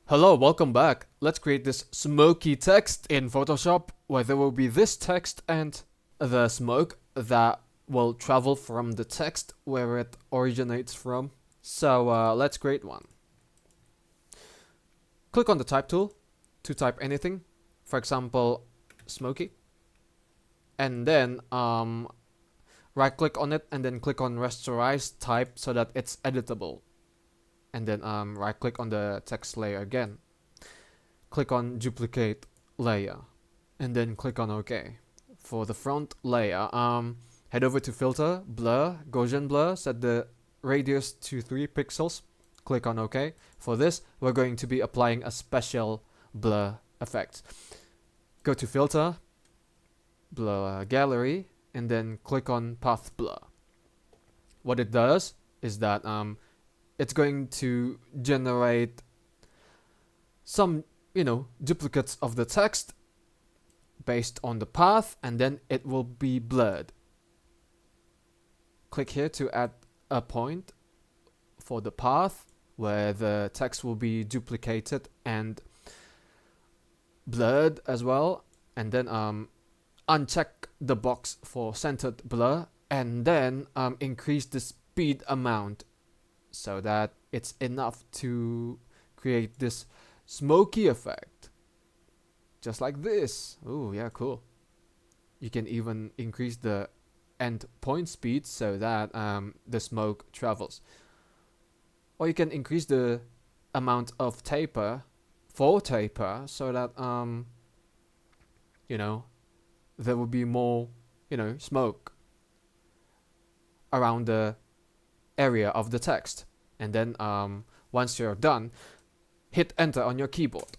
Hello, welcome back. Let's create this smoky text in Photoshop where there will be this text and the smoke that will travel from the text where it originates from. So let's create one. Click on the type tool to type anything, for example, Smokey. And then right click on it and then click on rasterize type so that it's editable. And then right click on the text layer again. Click on duplicate layer and then click on OK. For the front layer, head over to filter, blur, Gaussian blur, set the radius to 3 pixels. Click on OK. For this, we're going to be applying a special blur effect. Go to filter, blur gallery, and then click on path blur. What it does is that it's going to generate some duplicates of the text based on the path, and then it will be blurred. Click here to add a point for the path where the text will be duplicated and blurred as well, and then uncheck the box for centered blur, and then increase the speed amount so that it's enough to create this smoky effect, just like this. Oh yeah, cool. You can even increase the end point speed so that the smoke travels, or you can increase the amount of taper so that there will be more smoke around the area of the text. And then once you're done, hit enter on your keyboard,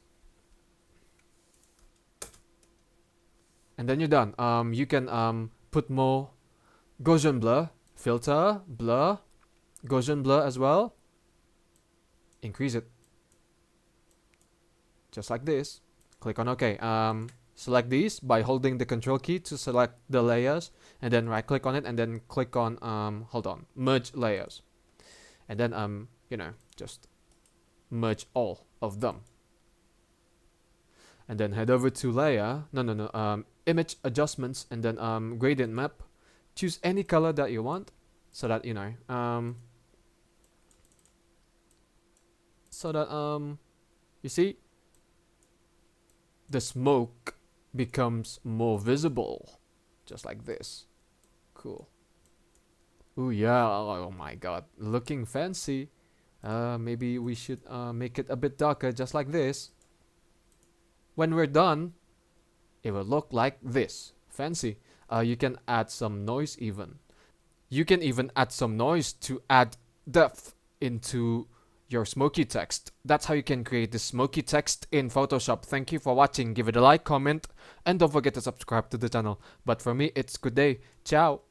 and then you're done. You can put more Gaussian blur, filter, blur, Gaussian blur as well. Increase it just like this. Click on OK. Select these by holding the control key to select the layers, and then right click on it and then click on merge layers, and then just merge all of them. And then head over to layer, image adjustments, and then gradient map. Choose any color that you want so that you see the smoke becomes more visible, just like this. Cool. Oh yeah, oh my god, looking fancy. Maybe we should make it a bit darker, just like this. When we're done, it will look like this. Fancy. You can add some noise even. You can even add some noise to add depth into your smoky text. That's how you can create this smoky text in Photoshop. Thank you for watching. Give it a like, comment, and don't forget to subscribe to the channel. But for me, it's good day. Ciao.